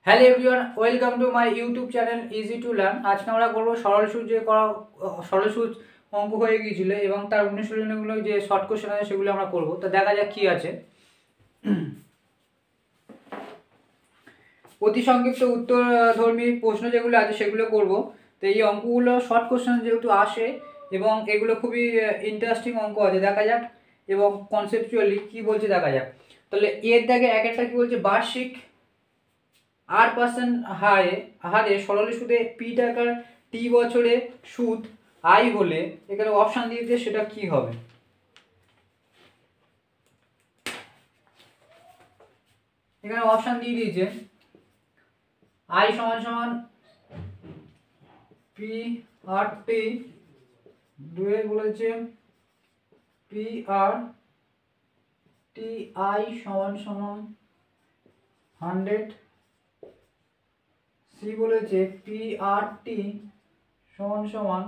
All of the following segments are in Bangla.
Hello everyone, welcome to my YouTube channel easy to learn. আজকে আমরা করবো সরল সুদ যে সরল সুদ অঙ্ক হয়ে গিয়েছিল এবং তার অনুশীলনীগুলো যে শর্ট কোশ্চেন আছে সেগুলো আমরা করব। তো দেখা যাক কি আছে। অতি সংক্ষিপ্ত উত্তরধর্মী প্রশ্ন যেগুলো আছে সেগুলো করব। তো এই অঙ্কগুলো শর্ট কোশ্চেন যেহেতু আসে এবং এগুলো খুবই ইন্টারেস্টিং অঙ্ক আছে, দেখা যাক এবং কনসেপচুয়ালি কি বলছে দেখা যাক। তাহলে এর দাগে এক একটা কি বলছে, বার্ষিক 8% হারে সরল সুদে পি টাকার টি বছরে সুদ আই হলে এখানে অপশান দিয়ে দিয়েছে, সেটা কি হবে। এখানে অপশান দিয়ে দিয়েছে আই সমান সমান পি আর টি, দুয়ে বলেছে পি আর টি আই সমান সমান 100, সি বলেছে পি আর টি সমান সমান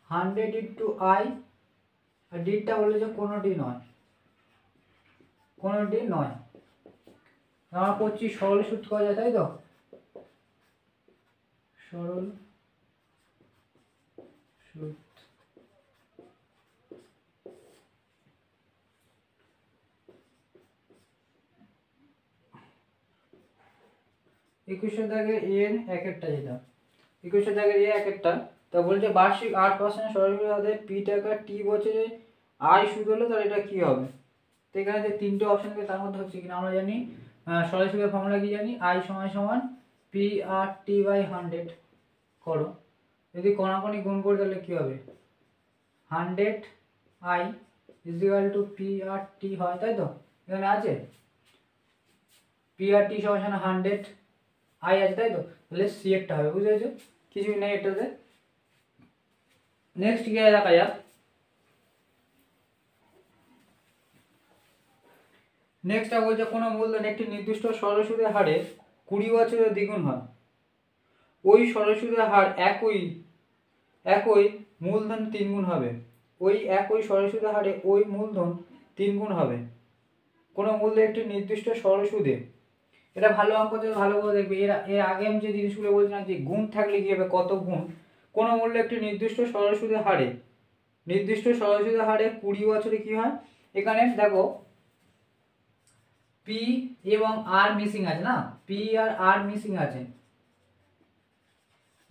100 ইন্টু আই, আর ডিটা বলেছে কোনোটি নয়। আমরা করছি সরল সুদ করা যায়, তাই তো? সরল সুদ একুশের দাগে এর এক একটা, যেটা একুশের দাগের এ এক একটা, তা বলছে বার্ষিক 8% সরল সুদ হারে পি টাকা টি বছরে আই সুদ হলে তাহলে এটা কি হবে। তো এখানে যে তিনটে অপশন থাকে তার মধ্যে হচ্ছে কিনা আমরা জানি সরল সুদের ফর্মুলা কি জানি, আই সমান সমান পি আর টি বাই 100 করো, যদি কণাকণি গুণ করি তাহলে কি হবে, 100 I is equal two P R টি হয়, তাই তো? এখানে আছে পি আর টি সমান 100 আই আছে, তাই তো? তাহলে সি একটা হবে, বুঝতে পেরেছো? কিছুই নেই এটাতে। নেক্সট গিয়ে দেখা যাক। নেক্সটটা বলছে কোনো মূলধন একটি নির্দিষ্ট সরল সুদের হারে 20 বছরে দ্বিগুণ হয়, ওই সরল সুদের হার একই মূলধন 3 গুণ হবে। ওই একই সরল সুদের হারে ওই মূলধন 3 গুণ হবে কোনো মূলধন একটি নির্দিষ্ট সরল সুদে। এটা ভালো অঙ্ক, ভালো করে দেখবে। এর আগে আমি যে জিনিসগুলো বলছিলাম যে গুণ থাকলে কি হবে, কত গুণ কোনো মূল্য একটি নির্দিষ্ট সরল সুদের হারে 20 বছরে কি হয়। এখানে দেখো পি এবং আর মিসিং আছে না, পি আর আর মিসিং আছে,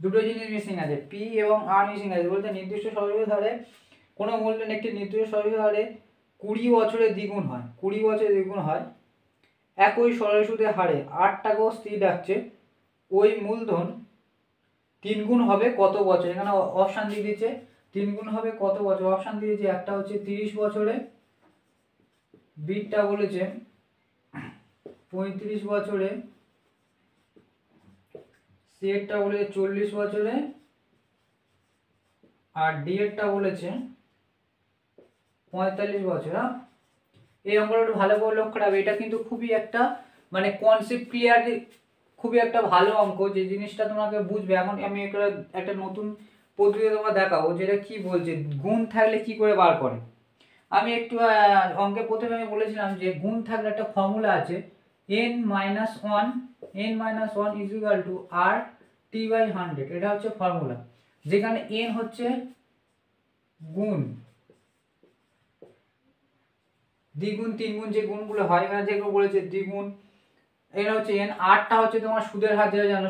দুটো জিনিস মিসিং আছে, পি এবং আর মিসিং আছে। বলতে নির্দিষ্ট সরল সুদের হারে কোনো মূলধন একটি নির্দিষ্ট সরল সুদের হারে 20 বছরে দ্বিগুণ হয়, 20 বছরে দ্বিগুণ হয় একই সরল সুদের হারে 8 টাকাও স্থির রাখছে, ওই মূলধন 3 গুণ হবে কত বছর। এখানে অপশান দিয়ে দিয়েছে 3 গুণ হবে কত বছর। অপশান দিয়েছে একটা হচ্ছে 30 বছরে, বিটা বলেছে 35 বছরে, সি এরটা বলেছে 40 বছরে, আর ডি এরটা বলেছে 45 বছর। এই অঙ্কটা একটু ভালো করে লক্ষ্য রাখবে, এটা কিন্তু খুবই একটা মানে কনসেপ্ট ক্লিয়ার, খুবই একটা ভালো অঙ্ক, যে জিনিসটা তোমাকে বুঝবে। এখন আমি একটা নতুন পদ্ধতি তোমাকে দেখাবো, যেটা কি বলছে গুণ থাকলে কি করে বার করে। আমি একটু অঙ্কের প্রথমে আমি বলেছিলাম যে গুণ থাকলে একটা ফর্মুলা আছে, n-1 is equal to R T by 100, এটা হচ্ছে ফর্মুলা। যেখানে n হচ্ছে গুণ, দ্বিগুণ, তিনগুণ যে গুণগুলো হয়, এখানে যেগুলো বলেছে দ্বিগুণ, এটা হচ্ছে n। আরটা হচ্ছে তোমার সুদের হার, যেটা জানো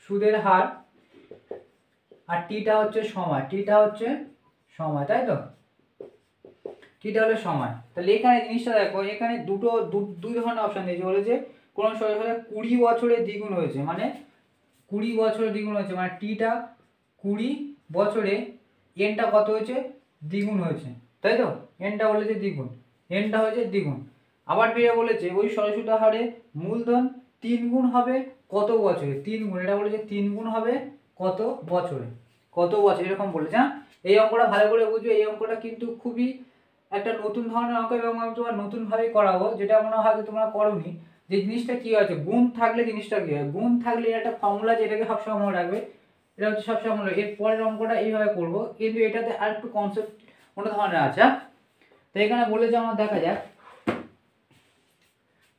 সুদের হার, আর টিটা হচ্ছে সময়, তাই তো? টিটা হলো সময়। তাহলে এখানে জিনিসটা দেখো, এখানে দুই ধরনের অপশন দিয়েছে। বলেছে কোন সরল সুদের 20 বছরে দ্বিগুণ হয়েছে, মানে 20 বছরে দ্বিগুণ হয়েছে, মানে টিটা 20 বছরে এনটা কত হয়েছে, দ্বিগুণ হয়েছে, তাই তো? এনটা বলেছে দ্বিগুণ, এনটা হয়েছে দ্বিগুণ। আবার ফিরে বলেছে ওই সরল সুদের হারে মূলধন 3 গুণ হবে কত বছরে, 3 গুণ, এটা বলেছে 3 গুণ হবে কত বছরে, এরকম বলেছে। হ্যাঁ, এই অঙ্কটা ভালো করে বুঝবে। এই অঙ্কটা কিন্তু খুবই একটা নতুন ধরনের অঙ্ক, এবং আমি তোমার নতুনভাবেই করাবো, যেটা মনে হয় তোমরা করোনি। যে জিনিসটা কি আছে, গুণ থাকলে জিনিসটা কি হয়, গুণ থাকলে একটা ফর্মুলা, যেটাকে সবসময় মনে রাখবে, এটা হচ্ছে সবসময় মনে রাখবে। এর পরের অঙ্কটা এইভাবে করবো, কিন্তু এটাতে আর একটু কনসেপ্ট অন্য ধরনের আছে। তো এখানে বলেছে আমার দেখা যাক।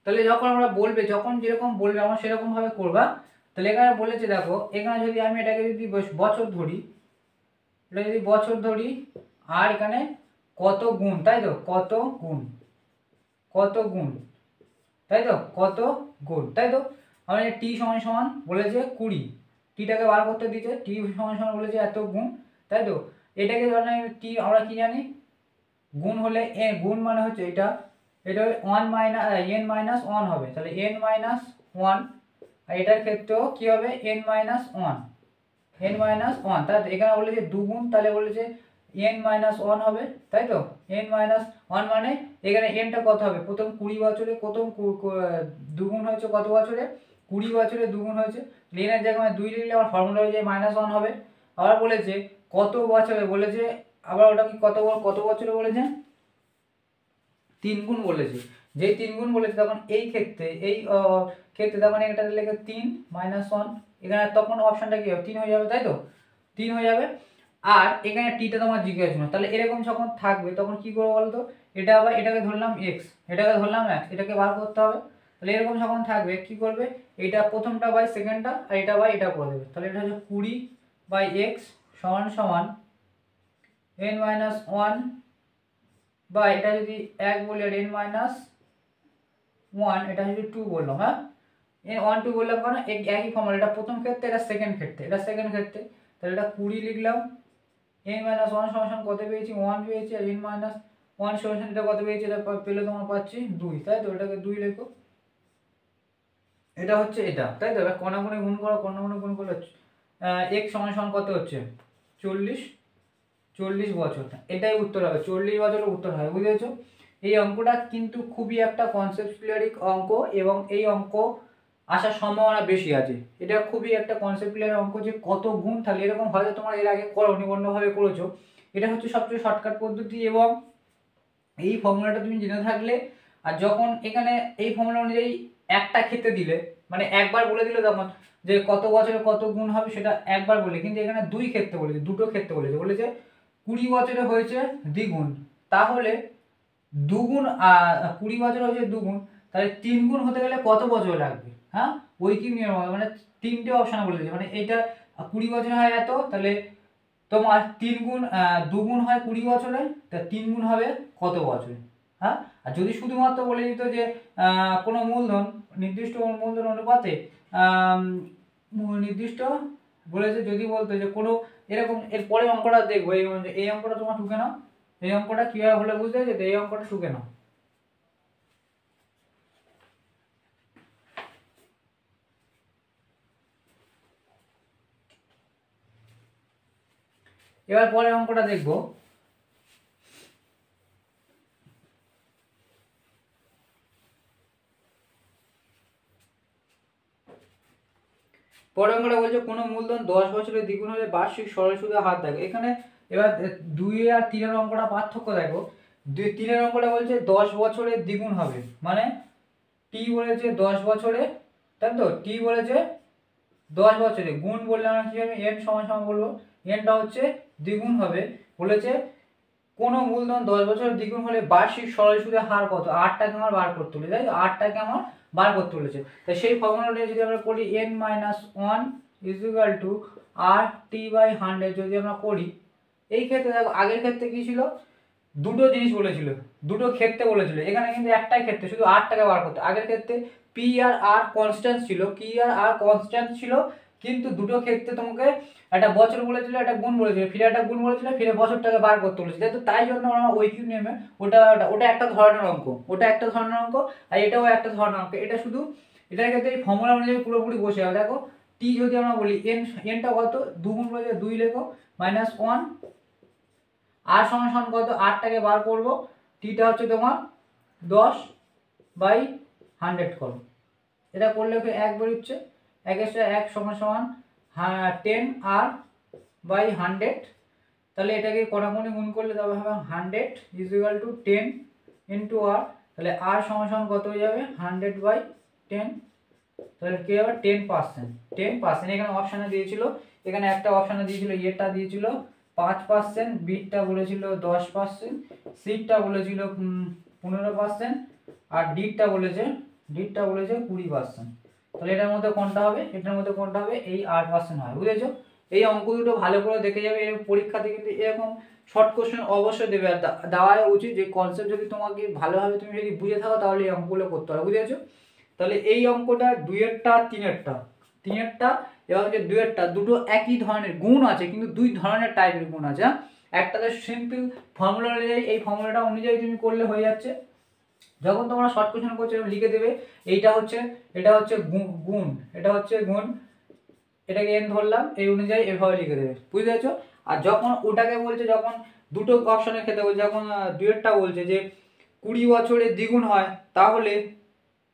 তাহলে যখন আমরা বলবে, যখন যেরকম বলবে আমরা সেরকম ভাবে করবা। তাহলে এখানে বলেছে দেখো, এখানে যদি আমি এটাকে যদি বছর ধরি, এটা যদি বছর ধরি, আর এখানে কত গুণ, তাই তো, কত গুণ, কত গুণ, তাই তো, কত গুণ, তাই তো। আমরা টি সমান সমান বলেছে 20, টিটাকে বার করতে দিয়েছে, টি সমান সমান বলেছে এত গুণ, তাই তো। এটাকে ধরেন টি আমরা কি জানি, গুণ হলে এ, গুণ মানে হচ্ছে এটা, এটা 1 মাইনাস এন মাইনাস 1 হবে, তাহলে এন মাইনাস 1, আর এটার ক্ষেত্রেও কি হবে, এন মাইনাস 1, এন মাইনাস 1, তাই তো। এখানে বলেছে দুগুণ, তাহলে বলেছে এন মাইনাস 1 হবে, তাই তো। এন মাইনাস 1 মানে এখানে এনটা কত হবে, প্রথম 20 বছরে, প্রথম দুগুণ হয়েছে কত বছরে, 20 বছরে দুগুণ হয়েছে, এনের জায়গায় 2 লিখলে আমার ফর্মুলা হয়ে যায় -1 হবে। আবার বলেছে কত বছরে, বলেছে আবার ওটা কি কত বছরে বলেছে, 3 গুণ বলেছে। যেই 3 গুণ বলেছে তখন এই ক্ষেত্রে, এই ক্ষেত্রে তখন এটা লিখে 3 -1, এখানে তখন অপশনটা কি হবে, 3 হয়ে যাবে, তাই তো, 3 হয়ে যাবে। আর এখানে টিটা তোমার জিজ্ঞাসা ছিল, তাহলে এরকম যখন থাকবে তখন কি করবো বলতো, এটা আবার এটাকে ধরলাম x, এটাকে ধরলাম x, এটাকে বার করতে হবে। তাহলে এরকম যখন থাকবে কি করবে, এটা প্রথমটা বাই সেকেন্ডটা, আর এটা বাই এটা করে দেবে। তাহলে এটা হচ্ছে 20/x সমান সমান n-1, বা এটা যদি 1 বলি আর n-1, এটা যদি 2 বললাম, হ্যাঁ, n1 2 বললাম কারণ একই ফর্মুলা, এটা প্রথম ক্ষেত্রে, এটা সেকেন্ড ক্ষেত্রে, এটা সেকেন্ড ক্ষেত্রে। তাহলে এটা 20 লিখলাম, n-1 সমান কত পেয়েছি, 1 পেয়েছি, আর n-1 সমান এটা কত পেয়েছি, এটা পেলে তোমার পাচ্ছি 2, তাই তো। এটাকে 2 লেখো, এটা হচ্ছে এটা, তাই তো। এবার কোণাগুণে গুণ করো, কোণাগুণে গুণ করলে x সমান কত হচ্ছে, 40 বছর, এটাই উত্তর হবে, 40 বছরের উত্তর হবে, বুঝেছো। এই অঙ্কটা কিন্তু খুবই একটা কনসেপ্টুয়ালি অঙ্ক, এবং এই অঙ্ক আসার সম্ভাবনা বেশি আছে। এটা খুবই একটা কনসেপ্টুয়ালি অঙ্ক, যে কত গুণ থাকলে এরকম হয়তো তোমার এর আগে করোনি, অন্যভাবে করেছো। এটা হচ্ছে সবচেয়ে শর্টকাট পদ্ধতি, এবং এই ফর্মুলাটা তুমি জেনে থাকলে, আর যখন এখানে এই ফর্মুলা অনুযায়ী একটা ক্ষেত্রে দিলে, মানে একবার বলে দিলে তখন যে কত বছরে কত গুণ হবে সেটা একবার বলে, কিন্তু এখানে দুই ক্ষেত্রে বলেছে, দুটো ক্ষেত্রে বলেছে, বলেছে 20 বছরে হয়েছে দ্বিগুণ, তাহলে দুগুণ, 20 বছর হয়েছে দুগুণ, তাহলে 3 গুণ হতে গেলে কত বছর লাগবে, হ্যাঁ, ওই কি নিয়ম হবে, মানে 3টে অপশন বলেছে, মানে এটা 20 বছর হয় এত, তাহলে তোমার 3 গুণ, দুগুণ হয় 20 বছরে, তা 3 গুণ হবে কত বছরে, হ্যাঁ। আর যদি শুধুমাত্র বলে দিত যে কোনো মূলধন, নির্দিষ্ট মূলধন অনুপাতে, নির্দিষ্ট বলেছে, যদি বলতো যে কোনো এরকম, এর পরে অঙ্কটা দেখবো, এই অঙ্কটা তোমার টুকে নাও, এই অঙ্কটা কিভাবে হলে বুঝতে পেরেছো, এই অঙ্কটা টুকে নাও। এবার পরের অঙ্কটা দেখবো, পরের অঙ্কটা বলছে কোনো মূলধন 10 বছরে দ্বিগুণ হলে বার্ষিক সরল সুদে হার থাকে। এখানে এবার 2 আর 3 এর অঙ্কটা পার্থক্য দেখো, 3 এর অঙ্কটা বলছে 10 বছরে দ্বিগুণ হবে, মানে টি বলেছে 10 বছরে, তাই তো, টি বলেছে 10 বছরে, গুণ বললে আমরা কি হবে, এন সমান সমান বলবো, এনটা হচ্ছে দ্বিগুণ হবে, বলেছে কোনো মূলধন 10 বছর দ্বিগুণ হলে বার্ষিক সরল সুদের হার কত, 8টাকে আমার বার করতে বলেছে, তাই তো, 8টাকে আমার বার করতে বলেছে। তাই সেই ফর্মুলাটা যদি আমরা করি, n-1 rt/100 যদি আমরা করি, এই ক্ষেত্রে দেখো আগের ক্ষেত্রে কি ছিল, দুটো জিনিস বলেছিল, দুটো ক্ষেত্রে বলেছিল, এখানে কিন্তু একটাই ক্ষেত্রে, শুধু 8টাকে বার করতে। আগের ক্ষেত্রে পি আর আর কনস্ট্যান্ট ছিল, পি আর আর কনস্ট্যান্ট ছিল, কিন্তু দুটো ক্ষেত্রে তোমাকে একটা বছর বলেছিল, একটা গুণ বলেছিল, ফিরে একটা গুণ বলেছিল, ফিরে বছরটাকে বার করতে বলেছিল, তাই জন্য আমরা ঐকিউ নিয়মে ওটা ওটা একটা ধরনের অঙ্ক, ওটা একটা ধরনের অঙ্ক, আর এটাও একটা ধরনের অঙ্ক। এটা শুধু এটার ক্ষেত্রে এই ফর্মুলা অনুযায়ী পুরোপুরি বসে যাবে। দেখো টি যদি আমরা বলি, এনটা কত, দুগুণ বলেছে 2 লেখো, -1, আর সমান সমান কত, 8টাকে বার করবো, টিটা হচ্ছে তোমার 10/100 করো, এটা করলে ওকে 1 বেরোচ্ছে, 1 সমান সমান 10 r/100, তাহলে এটাকে কোণাকুণি গুণ করলে তবে হবে 100 = 10 × r, তাহলে r সমান সমান কত হয়ে যাবে, 100/10, তাহলে কি হবে 10%, 10%। এখানে অপশানে দিয়েছিল, এখানে একটা অপশানে দিয়েছিল, এটা দিয়েছিল 5%, বিটা বলেছিল 10%, সিটা বলেছিল 15%, আর ডিটা বলেছে ডিটা বলেছে 20%। তাহলে এটার মধ্যে কোনটা হবে, এটার মধ্যে কোনটা হবে, এই 8% হয়। বুঝেছো? এই অঙ্ক দুটো ভালো করে দেখে যাবে। এর পরীক্ষাতে কিন্তু এরকম শর্ট কোশ্চেন অবশ্যই দেবে, আর দেওয়া উচিত। যে কনসেপ্ট যদি তোমাকে ভালোভাবে তুমি যদি বুঝে থাকো তাহলে এই অঙ্কগুলো করতে হবে। বুঝেছো? তাহলে এই অঙ্কটা 2-এরটা 3-এরটা এবং যে 2-এরটা দুটো একই ধরনের গুণ আছে, কিন্তু দুই ধরনের টাইপের গুণ আছে। একটাতে সিম্পল ফর্মুলা অনুযায়ী, এই ফর্মুলাটা অনুযায়ী তুমি করলে হয়ে যাচ্ছে। যখন তোমরা শর্ট কোশ্চেন করছো লিখে দেবে এটা হচ্ছে গুণ, এটা হচ্ছে গুণ, এটাকে n ধরলাম, এই অনুযায়ী এভাবে লিখে দেবে। বুঝতে পারছো? আর যখন ওটাকে বলছে, যখন দুটো অপশনের ক্ষেত্রে বলছে, যখন 2-এরটা বলছে যে 20 বছরে দ্বিগুণ হয়, তাহলে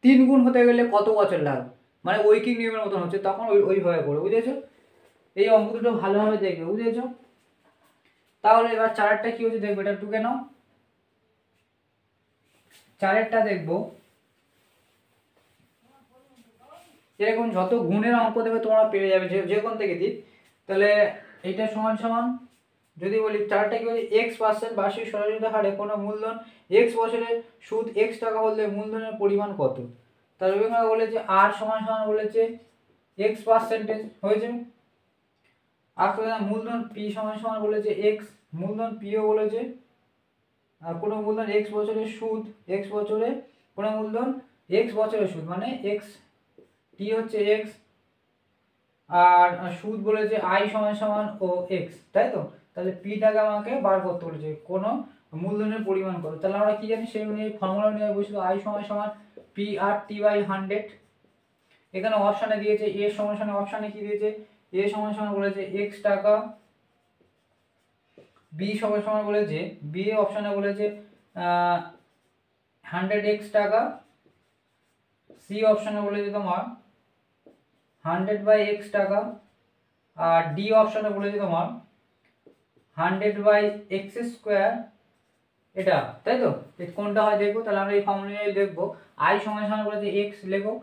3 গুণ হতে গেলে কত বছর লাগবে, মানে ঐকিক নিয়মের মতন হচ্ছে, তখন ওইভাবে করো। বুঝেছো? এই অঙ্ক দুটো ভালোভাবে দেখবে। বুঝেছো? তাহলে এবার 4-এরটা কি হচ্ছে দেখবে, এটা টুকে নাও। 4-এরটা দেখবো, এরকম যত গুণের অঙ্ক দেবে তোমরা পেরে যাবে যে কোন থেকে দিক। তাহলে এইটা সমান সমান যদি বলি 4টা কি বলি, x% বার্ষিক সরলতা হারে কোনো মূলধন x বছরে সুদ x টাকা হলে মূলধনের পরিমাণ কত। তাহলে ওইখানে বলেছে r সমান সমান বলেছে x% হয়েছে। আর মূলধন p সমান সমান বলেছে x, মূলধন p ও বলেছে, আর কোনো মূলধন x বছরের সুদ x বছরে, কোনো মূলধন x বছরের সুদ মানে x, t হচ্ছে x, আর সুদ বলেছে i সমান সমান ও x, তাই তো? তাহলে p টাকে আমাকে বার করতে বলেছে, কোনো মূলধনের পরিমাণ কত। তাহলে আমরা কি জানি, সেই অনুযায়ী ফর্মুলা অনুযায়ী বসে i সমান সমান p r t বাই 100। এখানে অপশনে দিয়েছে a সমান সমান, অপশনে কি দিয়েছে, a সমান সমান বলেছে x টাকা, b সমান সমান বলেছে, b অপশনে বলেছে 100x টাকা, c অপশনে বলেছে তোমার 100/x টাকা, আর ডি অপশনে বলেছে তোমার 100/x², এটা, তাই তো? কোনটা হয় দেখবো। তাহলে আমরা এই ফর্মুলা দেখবো, i সমান সমান বলেছে x, লেখো,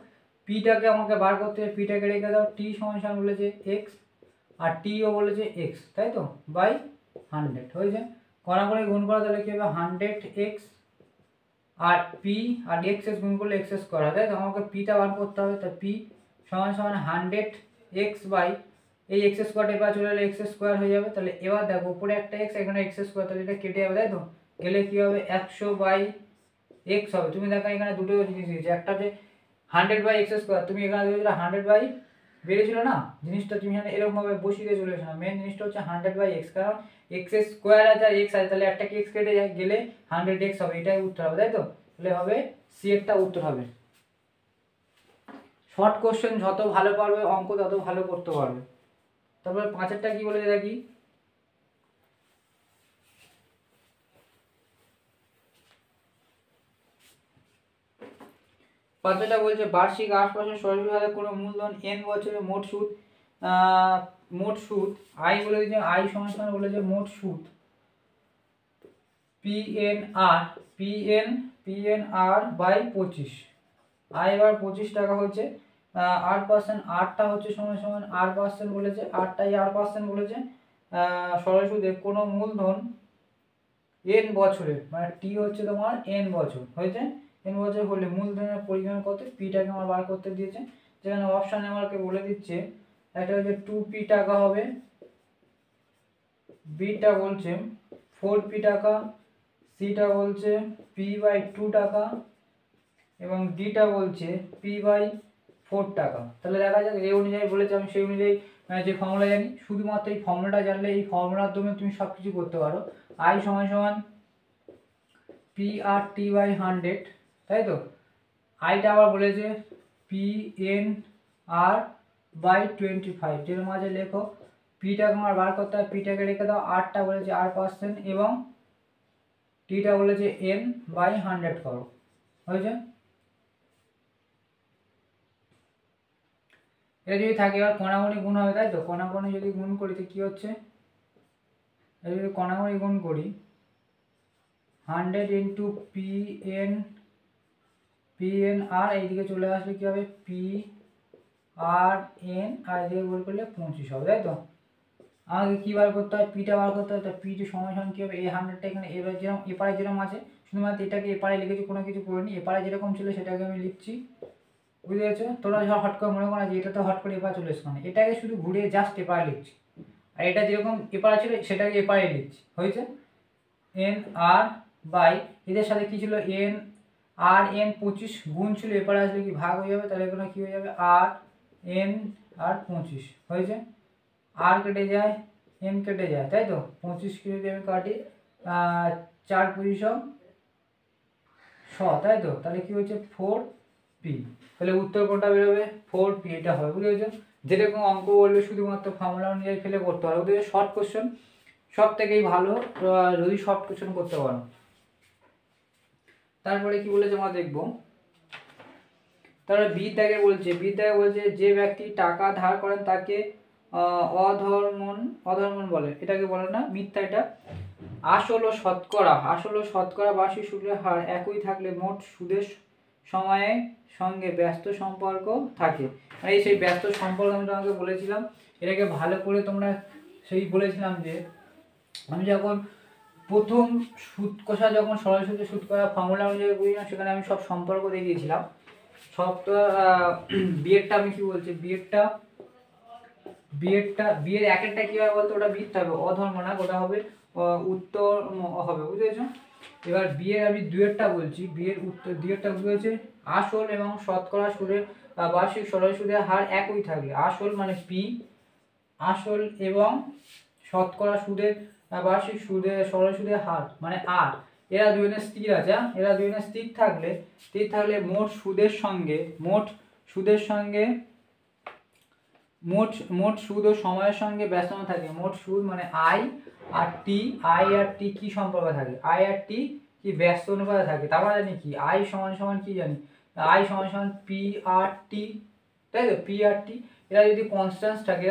p টাকে আমাকে বার করতে হবে, p টাকে রেখে দাও, t সমান সমান বলেছে x, আর t ও বলেছে x, তাই তো, বাই 100 হয়েছে। করা করে গুণ করা, তাহলে কি হবে 100x আর p আর x গুণ করলে x², তাই তো? আমাকে p টা বার করতে হবে, তাই p সমান সমান 100x বাই এই x² এবার চলে এলে x² হয়ে যাবে। তাহলে এবার দেখো উপরে একটা x, এখানে x², তাহলে এটা কেটে যাবে, তাই তো? গেলে কি হবে 100/x হবে। তুমি দেখো এখানে দুটো জিনিস দিয়েছে, একটা যে 100/x², তুমি এখানে দিয়েছিলে 100 বেরিয়েছিল না জিনিসটা, তুমি এখানে এরকম ভাবে বসিয়ে দিয়ে চলে এসো না। মেন জিনিসটা হচ্ছে 100/x, কারণ x² আছে আর x আছে, তাহলে একটা কি x কেটে যায়, গেলে 100x হবে, এটাই উত্তর হবে, তাই তো? তাহলে হবে সি এরটা উত্তর হবে। শর্ট কোশ্চেন যত ভালো পারবে অঙ্ক তত ভালো করতে পারবে। তারপরে 5-এরটা কি বলেছে দেখি, পাঁচটা বলছে বার্ষিক 8% সরাসরি হারে কোনো মূলধন n বছরে মোট সুদ i বলে দিয়েছে, i সমান সমান বলেছে মোট সুদ PNR/25, i এবার 25 টাকা হচ্ছে, 8%, 8টা হচ্ছে সমান সমান r% বলেছে, 8টাই r% বলেছে, সরল সুদে কোনো মূলধন n বছরে, মানে t হচ্ছে তোমার n বছর হয়েছে, n বছর হলে মূলধনের পরিমাণ কত, p টাকে আমার বার করতে দিয়েছে। যেখানে অপশনে আমাকে বলে দিচ্ছে, একটা হচ্ছে 2p টাকা হবে, b টা বলছে 4p টাকা, c টা বলছে p/2 টাকা, এবং d টা বলছে p/4 টাকা। তাহলে দেখা যাক এই অনুযায়ী বলেছে, আমি সেই অনুযায়ী যে ফর্মুলা জানি, শুধুমাত্র এই ফর্মুলাটা জানলে এই ফর্মুলার মাধ্যমে তুমি সব কিছু করতে পারো। i সমান সমান PRT/100, তাই তো? আইটা আবার বলেছে PNR/25, যের মাঝে লেখো পিটাকে আমার বার করতে হবে, পিটাকে রেখে দাও, আরটা বলেছে r%, এবং টিটা বলেছে n/100 করো, হয়েছে? এটা যদি থাকে এবার কোণাগুণি গুণ হবে, তাই তো? কোণাগুণি যদি গুণ করি তো কি হচ্ছে, এটা যদি কোণাগুণি গুণ করি 100 ইন্টু PNR, এইদিকে চলে আসলে কি হবে PRN, আর এদিকে গুণ করলে 25 হবে, তাই তো? আমাকে কি বার করতে হয়, পিটা বার করতে হয়। তো পিটি সমান সমান কি হবে, এই 100টা এখানে এবার যেরকম এপারে যেরকম আছে শুধুমাত্র এটাকে এপারে লিখেছি, কোনো কিছু করিনি, এপারে যেরকম ছিল সেটাকে আমি লিখছি, বুঝতে পেরেছো? তোমরা যখন হট করে মনে করো যে এটা তো হট করে এপারে চলে এসছে, মানে এটাকে শুধু ঘুরিয়ে জাস্ট এপারে লিখছি, আর এটা যেরকম এপারে ছিল সেটাকে এপারে লিখছি, হয়েছে? এন আর বাই এদের সাথে কি ছিল, এন আর এন 25 গুণ ছিল, এপারে আসলে কি ভাগ হয়ে যাবে, তাহলে এখানে কি হয়ে যাবে আর এন আর 25, হয়েছে? আর কেটে যায়, এন কেটে যায়, তাই তো? 25 কে যদি আমি কাটি 4 পজিশন 100, তাই তো? তাহলে কি হচ্ছে 4p, তাহলে উত্তর কোনটা বেরোবে, 4p, এটা হবে, বুঝতে পেরেছো? যেরকম অঙ্ক বলবে শুধুমাত্র ফর্মুলা অনুযায়ী ফেলে করতে হবে, ওদের শর্ট কোশ্চেন সব থেকেই ভালো যদি শর্ট কোশ্চেন করতে পারো। তারপরে কি বলেছে আমরা দেখবো, তারপরে বিদ্যাকে বলছে যে ব্যক্তি টাকা ধার করেন তাকে অধর্মণ বলে, এটাকে বলে না, মিথ্যা এটা। আসল ও শতকরা বার্ষিক সুদের হার একই থাকলে মোট সুদের সময়ের সঙ্গে ব্যস্ত সম্পর্ক থাকে। আর এই সেই ব্যস্ত সম্পর্ক আমি তোমাকে বলেছিলাম, এটাকে ভালো করে তোমরা সেই বলেছিলাম যে আমি যখন প্রথম সুদ কষা যখন সরল সুদে সুদ করা ফর্মুলা অনুযায়ী বুঝলাম, সেখানে আমি সব সম্পর্ক দিয়ে দিয়েছিলাম সবটা। বিয়েরটা আমি কি বলছি, বিয়ের এক একটা কি হবে বলতো, ওটা মিথ্যা হবে, অধর্ম না, ওটা হবে উত্তর হবে, বুঝেছো? এবার বিয়ের আমি দুয়েরটা বলছি, বিয়ের উত্তর দুয়েরটা বুঝেছে, আসল এবং শতকরা সুদের বার্ষিক সরল সুদের হার একই থাকলে, আসল মানে পি, আসল এবং শতকরা সুদের বার্ষিক সরল সুদের হার মানে আর, এরা দুজনের স্থির আছে, এরা দুজনের স্থির থাকলে মোট সুদ ও সময়ের সঙ্গে ব্যস্ততা থাকে। মোট সুদ মানে আই আর টি কি সম্পর্ক থাকে, আই আর টি কি ব্যস্ত অনুপাতে থাকে। তারপরে জানি কি আই সমান সমান কি জানি, আই সমান সমান পি আর টি, তাই তো? পি আর টি এরা যদি কনস্ট্যান্ট থাকে,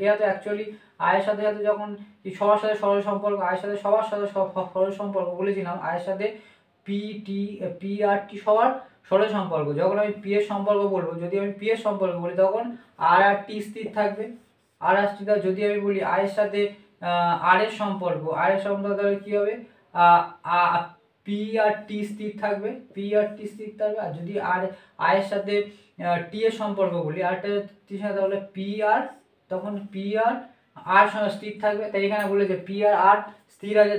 এরা তো অ্যাকচুয়ালি আয়ের সাথে সাথে যখন সবার সাথে সরল সম্পর্ক, আয়ের সাথে সবার সাথে সরল সম্পর্ক বলেছিলাম, আয়ের সাথে পি আর টি সবার সরল সম্পর্ক। যখন আমি পি এর সম্পর্ক বলবো, যদি আমি পি এর সম্পর্ক বলি তখন আর আর টি স্থির থাকবে, আর আর টি। যদি আমি বলি আয়ের সাথে আর এর সম্পর্ক, তাহলে কি হবে, পি আর টি স্থির থাকবে, আর যদি আর আয়ের সাথে টি এর সম্পর্ক বলি, আরটা টির সাথে, তাহলে পি আর, তখন পি আর সঙ্গে স্থির থাকবে। তাই এখানে বলেছে পি আর স্থির আছে,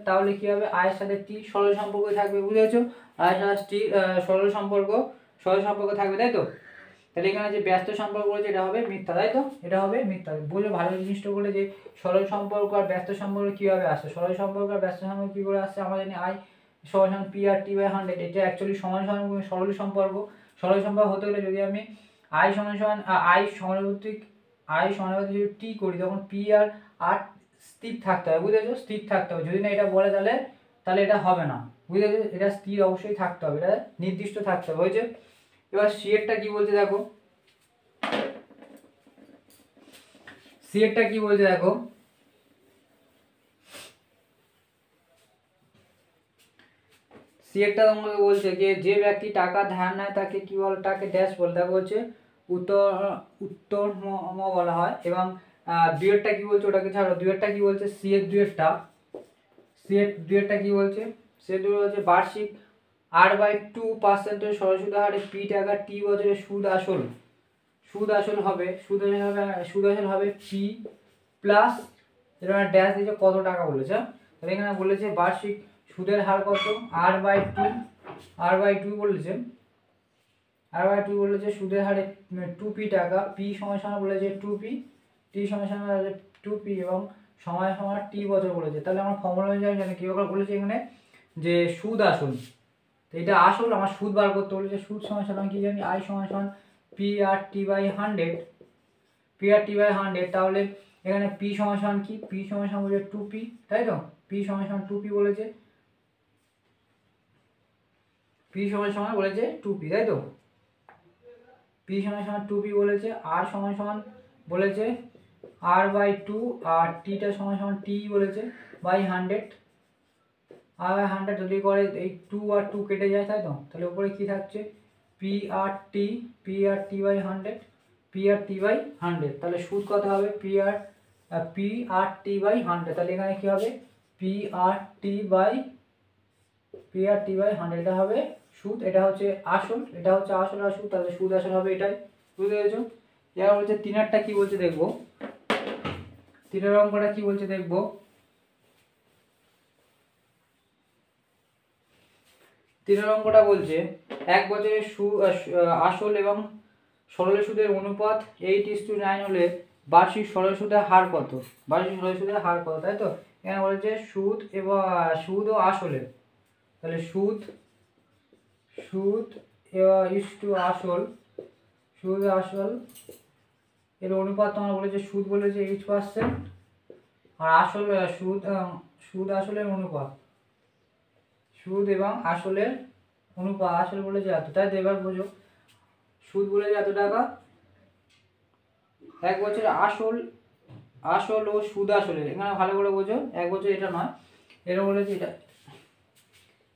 তাহলে কি হবে, আয়ের সাথে টি সরল সম্পর্ক থাকবে, বুঝেছো? আয়ের সাথে টি সরল সম্পর্ক থাকবে, তাই তো? তাহলে এখানে যে ব্যস্ত সম্পর্ক বলেছে এটা হবে মিথ্যা, তাই তো? এটা হবে মিথ্যা। বুঝে ভালো জিনিসটা বলে যে সরল সম্পর্ক আর ব্যস্ত সম্পর্ক কিভাবে আসছে, সরল সম্পর্ক আর ব্যস্ত সম্পর্ক কি করে আসছে, আমরা জানি আই সমান পি আর টি বাই 100, এটা অ্যাকচুয়ালি সরল সম্পর্ক হতে গেলে যদি আমি আই সমানুপাতিক যদি টি করি, তখন পি আর স্থির থাকতে হবে, বুঝেছো? স্থির থাকতে হবে, যদি না এটা বলে তাহলে এটা হবে না, বুঝেছো? এটা স্থির অবশ্যই থাকতে হবে, এটা নির্দিষ্ট থাকতে হবে, হয়েছে? এবার সিএরটা কি বলছে দেখো, সিএরটা তোমাকে বলছে যে ব্যক্তি টাকা ধার নেয় তাকে কি বলে, তাকে ড্যাশ বলে, তাকে বলছে উত্তর বলা হয়। এবং দুয়েরটা কি বলছে, ওটাকে ছাড়ো, দুয়েরটা কি বলছে, সিএর দুয়েরটা কি বলছে, বার্ষিক R/2% সরল সুদের হারে পি টাকা টি বছরের সুদ আসল হবে পি প্লাস, এবার ড্যাশ দিয়েছে কত টাকা বলেছে, তাহলে এখানে বলেছে বার্ষিক সুদের হার কত, R/2 বলেছে সুদের হারে 2p টাকা, পি সমান বলেছে 2p, টি সমান 2p এবং সময় সমান টি বছর বলেছে। তাহলে আমরা ফর্মুলা অনুযায়ী জানি কি বলেছে এখানে, যে সুদ আসল, তো এটা আসল, আমার সুদ বার করতে বলেছে, সুদ সমান কি জানি, আই সমান পি আর টি বাই 100, তাহলে এখানে পি সমান কি, পি সমান বলেছে 2p, তাই তো? পি সমান 2p বলেছে, পি সমান বলেছে 2p, তাই তো? পি সমান 2p বলেছে, আর সমান বলেছে R/2, আর টিটা সমান টি বলেছে বাই 100, R/100 যদি করে এই 2 আর 2 কেটে যায়, তাই তো? তাহলে উপরে কি থাকছে, পি আর টি বাই 100, তাহলে সুদ কত হবে, পি আর টি বাই 100, তাহলে এখানে কি হবে, P R T by P R T by 100 এটা হবে সুদ, এটা হচ্ছে আসল, এটা হচ্ছে আসল আর সুদ, তাহলে সুদ আসল হবে এটাই। বুঝতে পেরেছো? এবার বলছে তিনারটা কি বলছে দেখবো, তিনের অঙ্কটা কি বলছে দেখবো। তিনের অঙ্কটা বলছে এক বছরের আসল এবং সরল সুদের অনুপাত 8:9 হলে বার্ষিক সরল সুদের হার কত? বার্ষিক সরল সুদের হার কত, তাই তো? এখানে বলেছে সুদ এবং সুদ ও আসলের, তাহলে সুদ ইস টু আসল, সুদ আসল এর অনুপাত তোমার বলেছে, সুদ বলেছে 8% আর আসল সুদ আসলের অনুপাত, সুদ এবং আসলের অনুপাত, আসল বলেছে এত, তাই তো? এবার বোঝো, সুদ বলেছে এত টাকা, এক বছর আসল ও সুদ আসলের, এখানে ভালো করে বোঝো, এক বছর এটা নয়, এটা বলেছে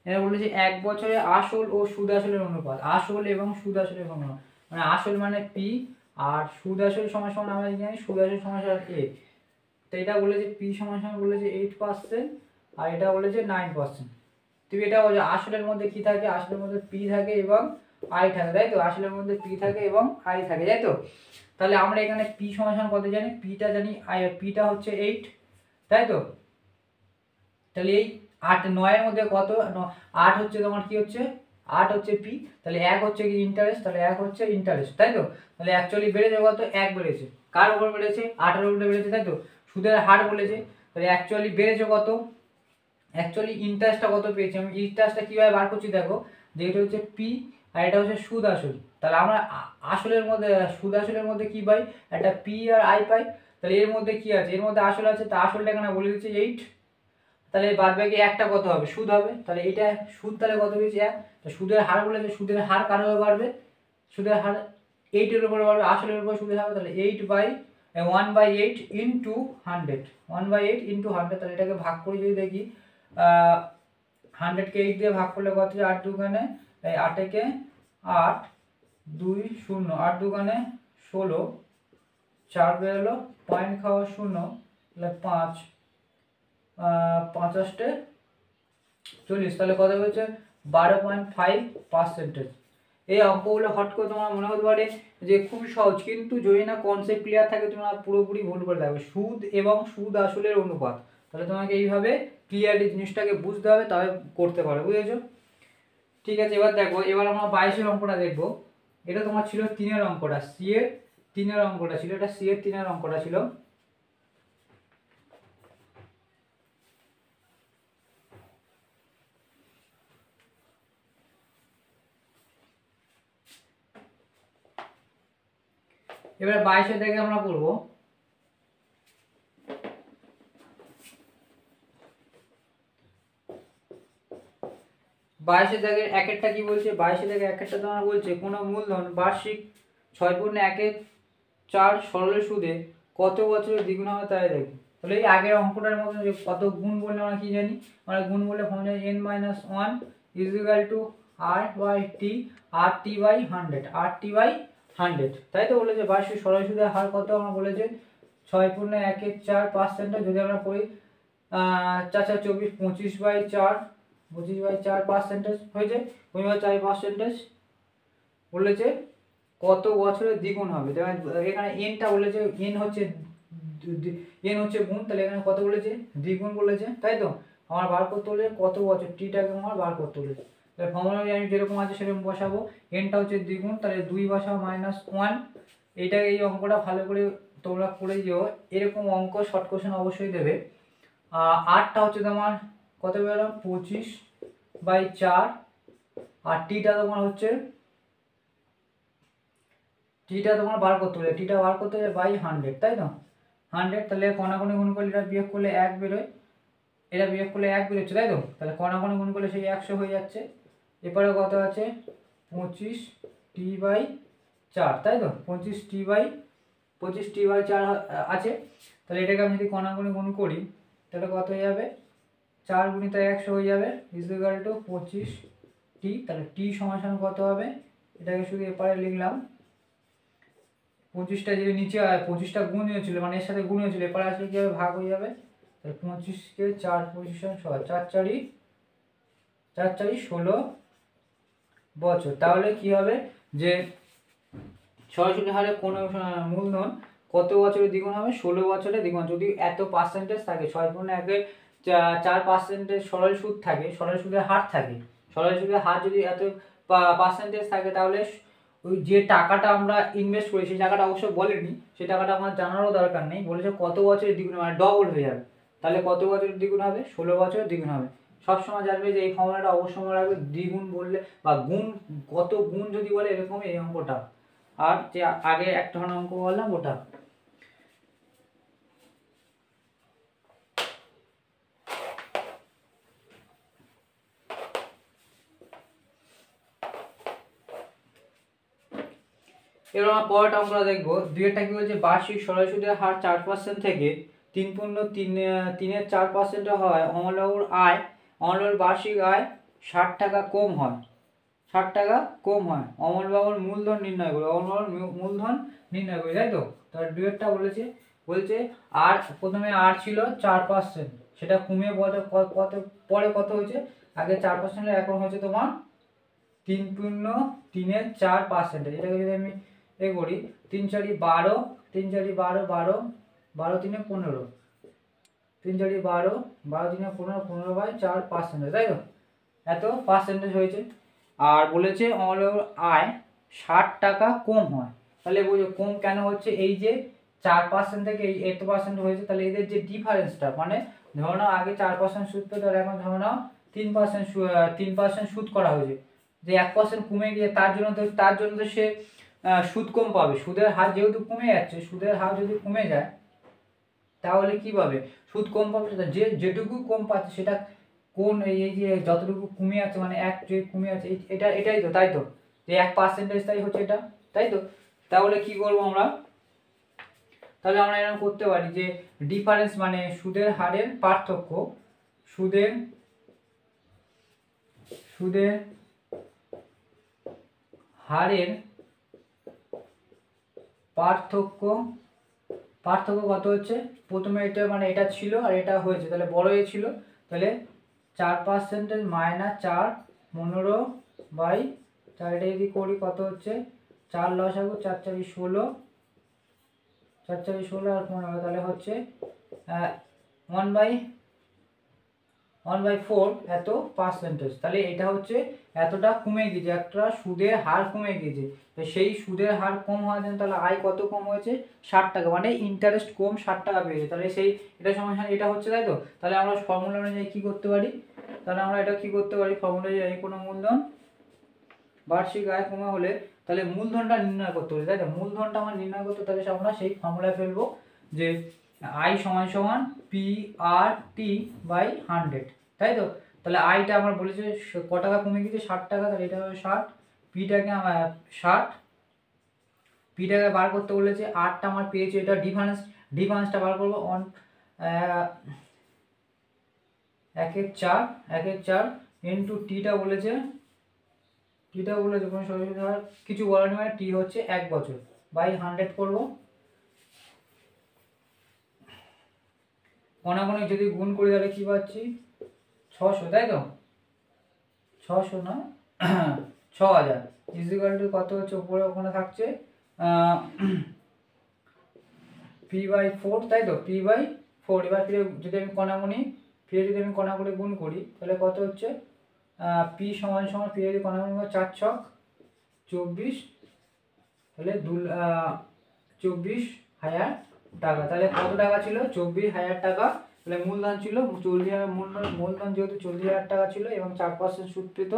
এটা বলেছে এক বছরে আসল ও সুদ আসলের অনুপাত, আসল এবং সুদ আসলের অনুপাত, মানে আসল মানে পি আর সুদ আসল সমান সমান আমরা জানি সুদ আসল সমান সমান এ, তো এটা বলেছে পি সমান সমান বলেছে 8% আর এটা বলেছে 9%। তুমি এটা বলো আসলের মধ্যে কি থাকে, আসলের মধ্যে পি থাকে এবং আই থাকে, তাই তো? আসলের মধ্যে পি থাকে এবং আই থাকে, তাই তো? তাহলে আমরা এখানে পি সমান সমান কত জানি, পিটা জানি, পিটা হচ্ছে 8, তাই তো? তাহলে এই 8 9 এর মধ্যে কত, 8 হচ্ছে তোমার কি হচ্ছে, 8 হচ্ছে পি, তাহলে 1 হচ্ছে কি ইন্টারেস্ট, তাহলে 1 হচ্ছে ইন্টারেস্ট, তাই তো? তাহলে অ্যাকচুয়ালি বেড়েছে কত, 1 বেড়েছে, কার উপর বেড়েছে, 8 এর উপরে বেড়েছে, তাই তো? সুদের হার বলেছে, তাহলে অ্যাকচুয়ালি বেড়েছে কত, অ্যাকচুয়ালি ইন্টারেস্টটা কত পেয়েছি আমি, ইন্টারেস্টটা কীভাবে বার করছি দেখো, যে এটা হচ্ছে পি আর এটা হচ্ছে সুদ আসল, তাহলে আমরা আসলের মধ্যে সুদ আসলের মধ্যে কি পাই, একটা পি আর আই পাই, তাহলে এর মধ্যে কি আছে, এর মধ্যে আসল আছে, তা আসলটা এখানে বলে দিচ্ছে 8, তাহলে বাদ বাকি একটা কত হবে, সুদ হবে, তাহলে এটা সুদ তাহলে কত পেয়েছি 1, তো সুদের হার বলেছে, সুদের হার কার উপর বাড়বে, সুদের হার 8 এর উপর বাড়বে, আসলের উপর সুদের হার, তাহলে 1/8 ইন্টু 100, 1/8 ইন্টু 100, তাহলে এটাকে ভাগ করে যদি দেখি 100কে 8 দিয়ে ভাগ করলে কত, 8 দুগুণে 8 একে 8 2 0, 8 দুগুণে 16, 4 বেরোলো, পয়েন্ট খাওয়া 0, তাহলে 5 5 8 40, তাহলে কত হয়েছে 12.5%। এই অঙ্কগুলো হট করে তোমার মনে হতে পারে যে খুব সহজ, কিন্তু যদি না কনসেপ্ট ক্লিয়ার থাকে তোমরা পুরোপুরি ভুল করে থাকবে। সুদ এবং সুদ আসলের অনুপাত, তাহলে তোমাকে এইভাবে ক্লিয়ারলি জিনিসটাকে বুঝতে হবে, তবে করতে পারো, বুঝেছো? ঠিক আছে, এবার দেখো, এবার আমরা 22-এর অঙ্কটা দেখবো। এটা তোমার ছিল 3-এর অঙ্কটা, সি এর 3-এর অঙ্কটা ছিল, এটা সি এর 3-এর অঙ্কটা ছিল। এবার 22-এর থেকে আমরা পড়বো, বাইশের দাগের একেরটা কি বলছে, 22-এর দাগের একেরটা তোমার বলছে কোনো মূলধন বার্ষিক 6/1/4 সরল সুদে কত বছরে দ্বিগুণ হবে তাই দেখো। তাহলে এই আগের অঙ্কটার মতো যে কত গুণ বললে আমরা কি জানি, আমরা গুণ বললে formula n-1 equal to r/t, rt/100, rt/100, তাই তো? বলেছে বার্ষিক সরল সুদের হার কত, আমরা বলেছে 6/1/4%, যদি আমরা পড়ি 4 4 24, 25/4, 25/4% হয়েছে, 25/4% বলেছে কত বছরে দ্বিগুণ হবে, এখানে এনটা বলেছে, এন হচ্ছে গুণ, তাহলে এখানে কত বলেছে, দ্বিগুণ বলেছে, তাই তো? আমার বার করতে হলে কত বছর, টিটাকে আমার বার করতে হলে, তাহলে ফর্মুলা আমি যেরকম আছে সেরকম বসাবো, এনটা হচ্ছে দ্বিগুণ, তাহলে 2 বসাবো -1, এইটা এই অঙ্কটা ভালো করে তোমরা করে দিও, এরকম অঙ্ক শর্ট কোশ্চেন অবশ্যই দেবে। 8টা হচ্ছে তোমার কত বেরোলো, 25/4, আর টিটা তোমার হচ্ছে, টিটা তোমার বার করতে হবে, টিটা বার করতে হবে বাই 100, তাই তো? 100, তাহলে কণাকণি গুণ করলে এটা বিয়োগ করলে 1 বেরোয়, এটা বিয়োগ করলে 1 বেরোচ্ছে, তাই তো? তাহলে কণাকণি গুণ করলে সেই 100 হয়ে যাচ্ছে। এরপরে কত আছে, 25t/4, তাই তো? 25t/4 আছে, তাহলে এটাকে আমি যদি কণাকণি গুণ করি তাহলে কত হয়ে যাবে, 4 × 100 হয়ে যাবে, ইকুয়াল টু 25t, তাহলে t সমান কত হবে, এটাকে শুধু এপারে লিখলাম, 25টা যদি নিচে 25টা গুণ হয়েছিল, মানে এর সাথে গুণ হয়েছিল, এপারে আসলে কি হবে, ভাগ হয়ে যাবে, তাহলে 25কে 4 পজিশন 4 4 4 4 16 বছর। তাহলে কি হবে যে ছয় সুদের হারে কোনো মূলধন কত বছরে দ্বিগুণ হবে? 16 বছরে দ্বিগুণ। যদি এত পার্সেন্টেজ থাকে 6/1 4% সরল সুদ থাকে, সরল সুদের হার থাকে, সরল সুদের হার যদি এত পার্সেন্টেজ থাকে তাহলে ওই যে টাকাটা আমরা ইনভেস্ট করি সেই টাকাটা অবশ্য বলেনি, সেই টাকাটা আমার জানারও দরকার নেই, বলেছে কত বছরে দ্বিগুণ মানে ডবল হয়ে যাবে। তাহলে কত বছরে দ্বিগুণ হবে? 16 বছরে দ্বিগুণ হবে। সবসময় জানবে যে এই ফর্মুলাটা অবশ্যই মনে রাখবে, দ্বিগুণ বললে বা গুণ, কত গুণ যদি বলে এরকম এই অঙ্কটা, আর যে আগে একটা অঙ্ক বললাম ওটা। এবার আমরা পরেরটা অঙ্কটা দেখবো। দুইটা কি বলছে, বার্ষিক সরল সুদের হার 4% থেকে 3.4% হয় অমলবাবুর আয়, অমলবাবুর বার্ষিক আয় 60 টাকা কম হয়, 60 টাকা কম হয়, অমলবাবুর মূলধন নির্ণয় করো, অমলবাবুর মূলধন নির্ণয় করি, তাই তো? তার দুইটা বলেছে, বলছে আর প্রথমে আর ছিল 4%, সেটা কমিয়ে কত পরে কত হয়েছে, আগে 4% এখন হচ্ছে তোমার 3.34%। এটাকে যদি আমি এ করি 3 4 12, 3 4 12 12, 12 3 15, 3 4 12, 12 3 15, 15/4%, তাই তো? এত পার্সেন্টেজ হয়েছে। আর বলেছে অমলবাবুর আয় 60 টাকা কম হয়। তাহলে বুঝো কম কেন হচ্ছে, এই যে 4% থেকে এই এত পার্সেন্ট হয়েছে, তাহলে এদের যে ডিফারেন্সটা, মানে ধরো নাও আগে 4% সুদ পেতো আর এখন ধরো নাও 3% সুদ করা হয়েছে, যে 1% কমে গিয়ে তার জন্য তো সে সুদ কম পাবে। সুদের হার যেহেতু কমে যাচ্ছে, সুদের হার যদি কমে যায় তাহলে কি পাবে? সুদ কম পাবে। যে যেটুকু কম পাচ্ছে সেটা কোন, এই যে যতটুকু কমে আছে মানে এক যে কমে আছে এটাই তো, তাই তো? যে 1% তাই হচ্ছে এটা, তাই তো? তাহলে কি করবো আমরা? তাহলে আমরা এরকম করতে পারি যে ডিফারেন্স মানে সুদের হারের পার্থক্য, সুদের সুদের হারের পার্থক্য, পার্থক্য কত হচ্ছে, প্রথমে এটা মানে এটা ছিল আর এটা হয়েছে, তাহলে বড় এ ছিল, তাহলে 4% মাইনাস 4 15/4, এটা যদি করি কত হচ্ছে, 4 লসাগু 4 4 16, 4 4 16 আর 15, তাহলে হচ্ছে 1/4 এত পার্সেন্টেজ। তাহলে এটা হচ্ছে এতটা কমে গিয়েছে, একটা সুদের হার কমে গিয়েছে। তো সেই সুদের হার কম হওয়ার জন্য তাহলে আয় কত কম হয়েছে, 60 টাকা, মানে ইন্টারেস্ট কম 60 টাকা পেয়েছে। তাহলে সেই এটা সমান এটা হচ্ছে, তাই তো? তাহলে আমরা ফর্মুলা অনুযায়ী কি করতে পারি, তাহলে আমরা এটা কি করতে পারি, ফর্মুলা অনুযায়ী কোনো মূলধন বার্ষিক আয় কমে হলে তাহলে মূলধনটা নির্ণয় করতে হবে, তাই তো? মূলধনটা আমার নির্ণয় করতে, তাহলে আমরা সেই ফর্মুলায় ফেলবো যে আই সমান সমান PRT/100, তাই তো? তাহলে আইটা আমার বলেছে ক টাকা কমে গেছে, 60 টাকা, তাহলে এটা হবে 60, পিটাকে আমার 60, পিটাকে বার করতে বলেছে, আরটা আমার পেয়েছে, এটা ডিফারেন্সটা বার করবো, 1/4 ইন্টু টিটা বলেছে, কোনো সরাসরি কিছু বলার মানে টি হচ্ছে 1 বছর, বাই 100 করবো। কোনাকুনি যদি গুণ করি তাহলে কি পাচ্ছি, 600, তাই তো? 600 না 6000 ইজিক্যাল টু কত হচ্ছে, উপরে ওখানে থাকছে P/4, তাই তো? P/4। এবার ফিরে যদি আমি কণাগুলি গুণ করি তাহলে কত হচ্ছে, P সমান সমান P যদি কণাগুলি 4 ছক 24, তাহলে 24,000 টাকা। তাহলে কত টাকা ছিল, 24,000 টাকা। তাহলে মূলধন ছিল 40,000, মূলধন যেহেতু 40,000 টাকা ছিল এবং 4% সুদ পেত,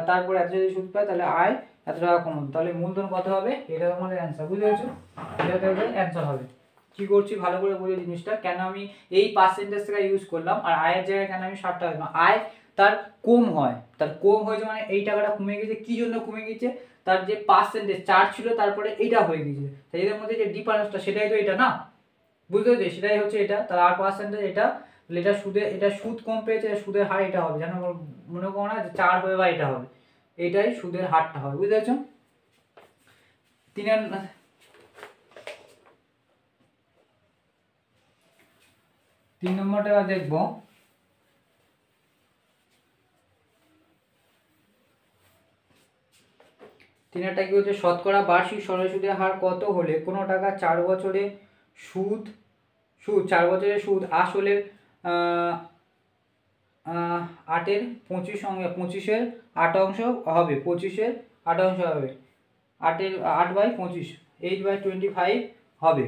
তারপর এত যদি সুদ পায় তাহলে আয় এত টাকা কমন, তাহলে মূলধন কত হবে, এটা আমাদের অ্যান্সার। বুঝতে পেরেছো? এটা অ্যান্সার হবে। কি করছি ভালো করে বুঝে জিনিসটা, কেন আমি এই পার্সেন্টেজ থেকে ইউজ করলাম আর আয়ের জায়গায় কেন আমি 60 টাকা দিলাম। আয় তার কম হয়, তার কম হয়েছে মানে এই টাকাটা কমে গেছে, কি জন্য কমে গেছে, তার যে পার্সেন্টেজ 4 ছিল তারপরে এইটা হয়ে গেছে, তাই এদের মধ্যে যে ডিফারেন্সটা সেটাই তো এটা না, বুঝতে পেরেছি? সেটাই হচ্ছে এটা, তার 8% এটা, এটা সুদ কম পেয়েছে, সুদের হার এটা হবে, যেন মনে করো না যে 4 হবে বা এটা হবে, এটাই সুদের হারটা হবে। বুঝতে পেরেছো? 3 নম্বরটা দেখবো। তিনেরটা কি হচ্ছে, শতকরা বার্ষিক সরল সুদের হার কত হলে কোনো টাকা 4 বছরে সুদ 4 বছরের সুদ আসলের 8-এর 25-এর 8 অংশ হবে, 25-এর 8 অংশ হবে, 8/25, 8/25 হবে।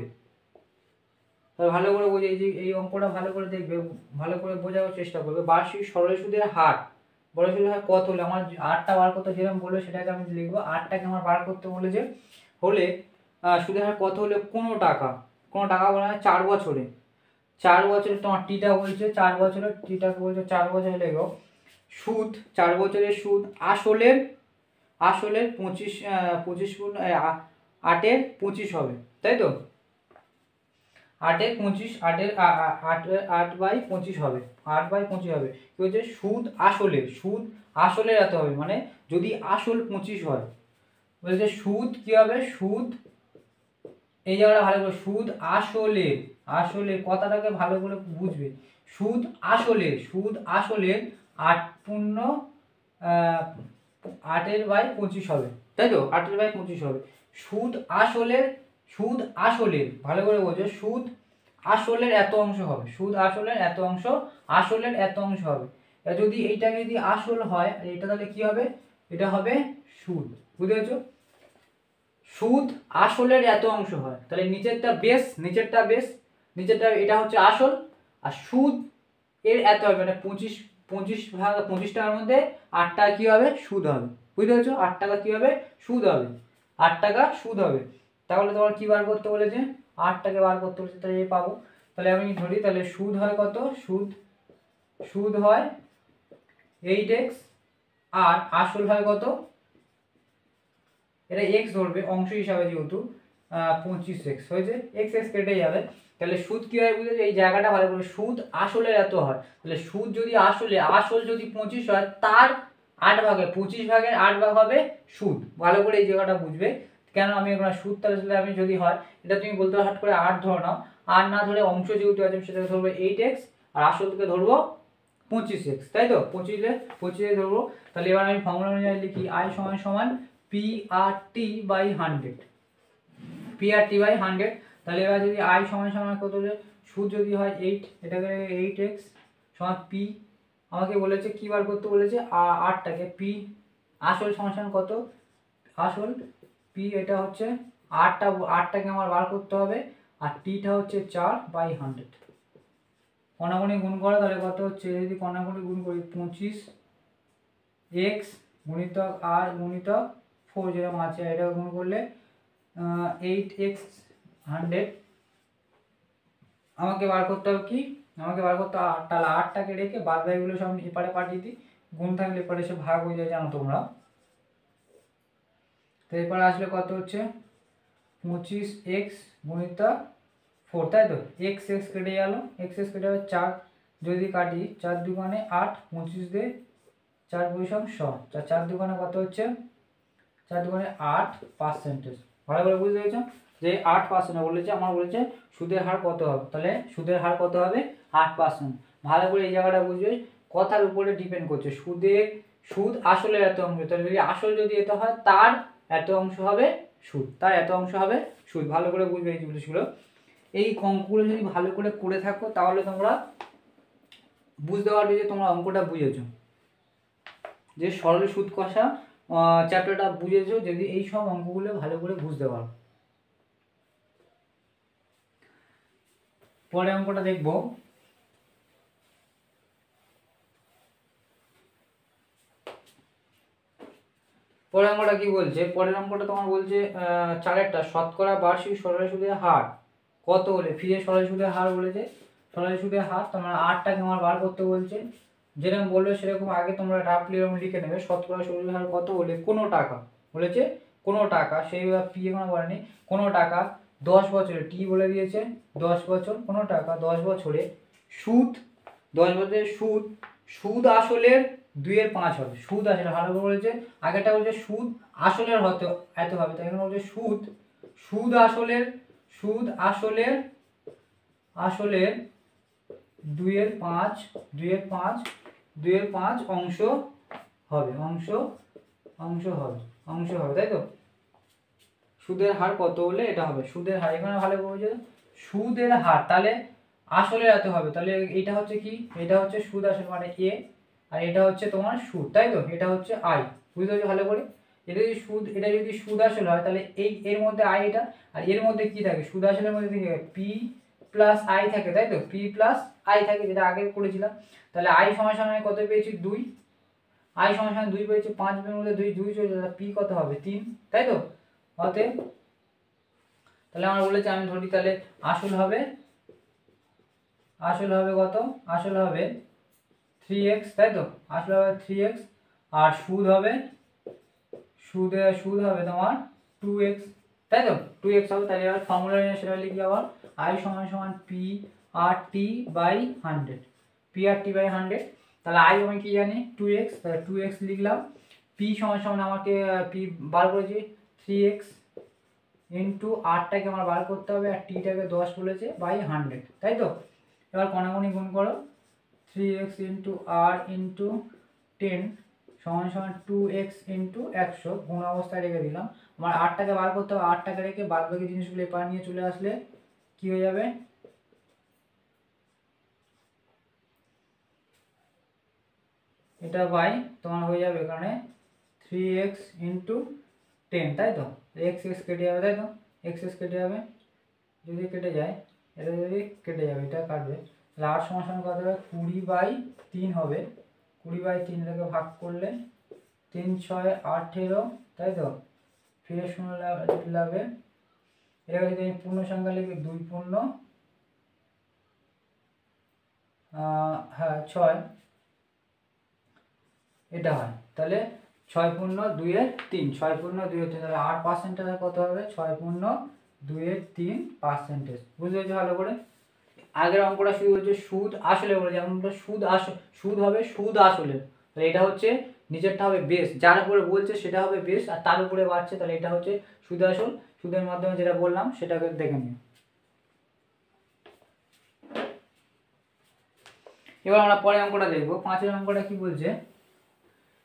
ভালো করে বোঝে, এই অঙ্কটা ভালো করে দেখবে, ভালো করে বোঝার চেষ্টা করবে। বার্ষিক সরল সুদের হার, বড় সুদের হার কত হলে, আমার 8টা বার করতে যেরকম বললো সেটাকে আমি লিখবো। 8টাকে আমার বার করতে বলেছে, হলে সুদের হার কত হলে কোনো টাকা বলা হয় 4 বছরে, 4 বছরে তোমার টিটা বলছে 4 বছরের, টিটাকে বলছে 4 বছরে লেখো। সুদ 4 বছরের সুদ আসলের 25 গুণ 8-এর 25 হবে, তাই তো? 8-এর 25, 8/25 হবে, 8/25 হবে। কি হচ্ছে, সুদ আসলের এত হবে, মানে যদি আসল 25 হয়, বলছে সুদ কি হবে, সুদ, এই জায়গাটা ভালো করে, সুদ আসলে কথাটাকে ভালো করে বুঝবে। সুদ আসলে 8/25 হবে, তাই তো? 8/25 হবে। সুদ আসলের ভালো করে বোঝো, সুদ আসলের এত অংশ হবে, আসলের এত অংশ হবে। যদি এইটা যদি আসল হয়, এটা তাহলে কি হবে, এটা হবে সুদ। বুঝতে পেরেছো? সুদ আসলের এত অংশ হয়, তাহলে নিচেরটা এটা হচ্ছে আসল, আর সুদ এর এত হবে, মানে 25 টাকার মধ্যে 8 টাকা কি হবে, সুদ হবে। বুঝতে পেরেছো? 8 টাকা কি হবে, সুদ হবে, 8 টাকা সুদ হবে। তাহলে তোমার কি বার করতে বলেছে, 8 টাকে বার করতে বলেছে, তাহলে এই পাবো। তাহলে আমি ধরি, তাহলে সুদ হয় কত, সুদ হয় 8x, আর আসল হয় কত, এটা x ধরবে অংশ হিসাবে, যেহেতু 25x হয়েছে, x কেটে যাবে। তাহলে সুদ কি হয় বুঝেছো, এই জায়গাটা ভালো করে, সুদ আসলের এত হয়, তাহলে সুদ যদি আসল যদি 25 হয়, তার 8 ভাগে 25 ভাগের 8 ভাগ হবে সুদ। ভালো করে এই জায়গাটা বুঝবে, কেন আমি এখানে সুদ, তাহলে আমি যদি হয়, এটা তুমি বলতে হাট করে 8 ধরে নাও, আর না ধরে অংশ যেহেতু আছে সেটাকে ধরবো 8x, আর আসলকে ধরবো 25x, তাই তো? 25 ধরবো। তাহলে এবার আমি ফর্মুলা অনুযায়ী লিখি, I সমান PRT/100, PRT/100। তাহলে এবার যদি I সমান কত হলে, সুদ যদি হয় 8, এটাকে 8x সমান P, আমাকে বলেছে কি বার করতে বলেছে, 8টাকে, P আসল সমান কত, আসল P এটা হচ্ছে 8টাকে আমার বার করতে হবে, আর Tটা হচ্ছে 4/100। কণাকণি গুণ করো, তাহলে কত হচ্ছে, যদি কণাকণি গুণ করি, 25x গুণিতক আর গুণিতক 4 যেরকম আছে, এটা গুণ করলে 8x 100, আমাকে বার করতে হবে কি, আমাকে বার করতে হবে 8, তাহলে 8টাকে রেখে বাদ বাকিগুলো সব এপারে পাঠিয়ে দিই, গুণ থাকলে এপারে এসে ভাগ হয়ে যায়, জানো তোমরা। তো এরপরে আসলে কত হচ্ছে, 25x গুণিতক 4, তাই তো? x কেটে গেল, x কেটে যাবে, 4 যদি কাটি, 4 দুগুণে 8, 25 দিয়ে 4 বৈশাখ 100, 4 দুগুণে কত হচ্ছে, 4 দুগুণে 8%। ভালো করে বুঝতে পেরেছো যে 8% বলেছে, আমার বলেছে সুদের হার কত হবে, তাহলে সুদের হার কত হবে, 8%। ভালো করে এই জায়গাটা বুঝবে, কথার উপরে ডিপেন্ড করছে, সুদ আসলের এত অংশ, তাহলে যদি আসল যদি এটা হয়, তার এত অংশ হবে সুদ, ভালো করে বুঝবে এই জিনিসগুলো। এই অঙ্কগুলো যদি ভালো করে করে থাকো, তাহলে তোমরা বুঝতে পারবে যে তোমরা অঙ্কটা বুঝেছো, যে সরল সুদ কষা চ্যাপ্টারটা বুঝেছো, যদি এই সব অঙ্কগুলো ভালো করে বুঝতে পারো। পরে অঙ্কটা দেখবো, পরের অঙ্কটা কি বলছে, পরের অঙ্কটা তোমার বলছে 4টা শতকরা বার্ষিক সরল সুদের হার কত হলে, ফিরে সরল সুদের হার বলেছে, সরল সুদের হার তোমরা 8টাকে আমার বার করতে বলছে, যেরকম বলবে সেরকম আগে তোমরা রাফলি এরকম লিখে নেবে, শতকরা সরল সুদের হার কত হলে কোনো টাকা, বলেছে কোনো টাকা, সেইভাবে পি এখানে বলেনি, কোনো টাকা 10 বছরে, টি বলে দিয়েছে 10 বছর, কোনো টাকা 10 বছরে সুদ, 10 বছরের সুদ আসলের 2/5 হবে, সুদ আসলে ভালো করে বলেছে, আগেটা বলছে সুদ আসলের হতে এত হবে, তাই এখানে বলছে সুদ আসলের 2/5 অংশ হবে, অংশ হবে, তাই তো? সুদের হার কত হলে এটা হবে সুদের হার। এখানে ভালো করে সুদের হার, তাহলে আসলে এত হবে, তাহলে এটা হচ্ছে কি, এটা হচ্ছে সুদ আসল মানে এ, আর এটা হচ্ছে তোমার সুদ, তাই তো? এটা হচ্ছে আই, বুঝতে পারছো ভালো করে? এটা যদি সুদ আসল হয় তাহলে এই এর মধ্যে আই এটা, আর এর মধ্যে কি থাকে, সুদ আসলের মধ্যে কি পি প্লাস আই থাকে, তাই তো? পি প্লাস আই থাকে, যেটা আগে করেছিলাম। তাহলে আই সমান সমান কত পেয়েছি 2, আই সমান সমান 2 পেয়েছি, 5 এর মধ্যে 2 চলে যাবে, পি কত হবে 3, তাই তো? অতএব তাহলে আমরা বলেছি, আমি ধরি তাহলে আসল হবে কত, আসল হবে 3x, তাই তো? আসল হবে 3x, আর সুদ হবে তোমার 2x, তাই তো? 2x হবে। তাহলে এবার ফর্মুলা নিয়ে সেটা লিখি আবার, i সমান সমান P R T by 100, P R T by 100। তাহলে i আমি কি জানি 2x, তাহলে 2x লিখলাম। পি সমান সমান আমাকে পি বার করেছি 3x ইন্টু আরটাকে আমার বার করতে হবে, আর টিটাকে 10 বলেছে বাই 100, তাই তো? এবার কোনাকুনি গুণ করো, 3x ইন্টু আর ইন্টু 10 সমান সমান 2x ইন্টু 100, গুণ অবস্থায় রেখে দিলাম। আমার আরটাকে বার করতে হবে, আরটাকে রেখে বাদ বাকি জিনিসগুলো এপার নিয়ে চলে আসলে কি হয়ে যাবে, এটা বাই তোমার হয়ে যাবে এখানে 3x ইন্টু 10, তাই তো? এক্স এক্স কেটে যাবে, তাই তো? এক্স এক্স কেটে যাবে, যদি কেটে যায় এটা, যদি কেটে যাবে এটা কাটবে, তাহলে 8 সমান সমান কত হবে 20/3 হবে। 20/3 এটাকে ভাগ করলে 3 6 18, তাই তো? ফিরে শূন্য লাগবে, এটাকে যদি আমি পূর্ণ সংখ্যা লিখি 2 পূর্ণ হ্যাঁ 6, এটা হয়। তাহলে 6 পূর্ণ 2 এর 3, 6 পূর্ণ 2 এর 3, তাহলে 8% কত হবে 6 পূর্ণ 2 এর 3%। বুঝতে পেরেছো ভালো করে? আগের অঙ্কটা শুরু হচ্ছে সুদ আসলে বলে, যেমন সুদ হবে সুদ আসলে, তাহলে এটা হচ্ছে নিচেরটা হবে বেস, যার উপরে বলছে সেটা হবে বেস, আর তার উপরে বাড়ছে, তাহলে এটা হচ্ছে সুদ আসল। সুদের মাধ্যমে যেটা বললাম সেটাকে দেখে নিও। এবার আমরা পরে অঙ্কটা দেখবো। 5 অঙ্কটা কি বলছে,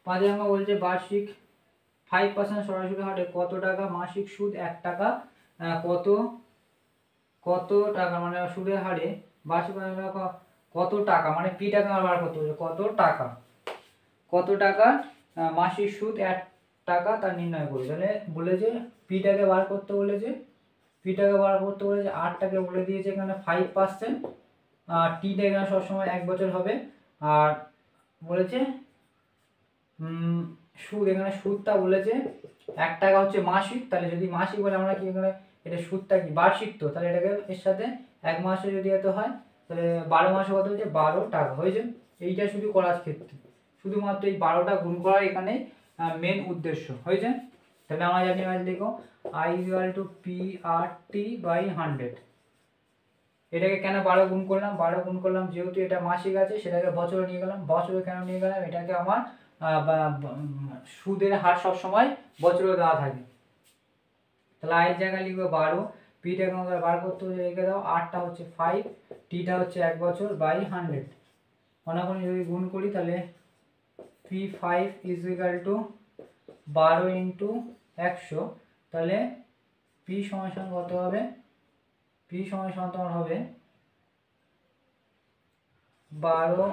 5 অঙ্ক বলছে বার্ষিক 5% সরাসরি হারে কত টাকা মাসিক সুদ 1 টাকা, কত টাকা মানে সুদের হারে বার্ষিক কত টাকা, মানে পি টাকা বার করতে হবে, কত টাকা মাসিক সুদ 1 টাকা তা নির্ণয় করবে। তাহলে বলেছে পিটাকে বার করতে বলেছে, 8টাকে বলে দিয়েছে এখানে 5%, আর টিটা এখানে সবসময় 1 বছর হবে, আর বলেছে সুদ, এখানে সুদটা বলেছে 1 টাকা হচ্ছে মাসিক, তাহলে যদি মাসিক বলে আমরা কি এখানে এটা সুদটা কি বার্ষিক, তো তাহলে এটাকে এর সাথে 1 মাসে যদি এত হয় তাহলে 12 মাসে কত হচ্ছে 12 টাকা হয়েছে। এইটা শুধু করার ক্ষেত্রে শুধুমাত্র এই 12টা গুণ করার এখানে মেন উদ্দেশ্য হয়েছে। তাহলে আমরা জানি, আজ দেখো i = p/t/100। এটাকে কেন 12 গুণ করলাম, 12 গুণ করলাম যেহেতু এটা মাসিক আছে, সেটাকে বছরে নিয়ে গেলাম। বছরে কেন নিয়ে গেলাম, এটাকে আমার সুদের হার সব সময় বছরে দেওয়া থাকে, তাহলে i এর জায়গায় লিখবো 12, পিটাকে আমাদের বার করতে হচ্ছে, রেখে দাও, 8টা হচ্ছে 5, টিটা হচ্ছে 1 বছর বাই 100। কোনাকুনি যদি গুণ করি তাহলে p5 = 12 ইন্টু 100, তাহলে p সমান সমান কত হবে, p সমান সমান তোমার হবে 12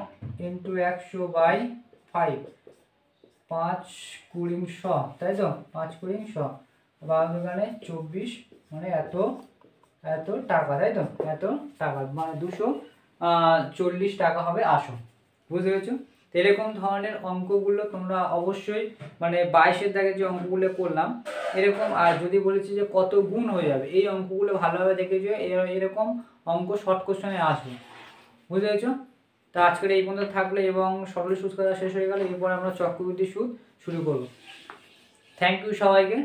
ইন্টু 100 বাই 5, 5 20 100, তাই তো? 5 20 100 বা এখানে 24, মানে এত টাকা, তাই তো? এত টাকা মানে 240 টাকা হবে আসল। বুঝতে পেরেছো? এরকম ধরনের অঙ্কগুলো তোমরা অবশ্যই মানে 22-এর দাগে যে অঙ্কগুলো করলাম এরকম, আর যদি বলেছি যে কত গুণ হয়ে যাবে, এই অঙ্কগুলো ভালোভাবে দেখেছো, এরকম অঙ্ক শর্ট কোশ্চেনে আসবে। বুঝতে পেরেছো? তো আজকের এই পর্যন্ত থাকলে, এবং সরল সুদ করা শেষ হয়ে গেলে, এরপর আমরা চক্রবৃদ্ধি সুদ শুরু করব। থ্যাংক ইউ সবাইকে।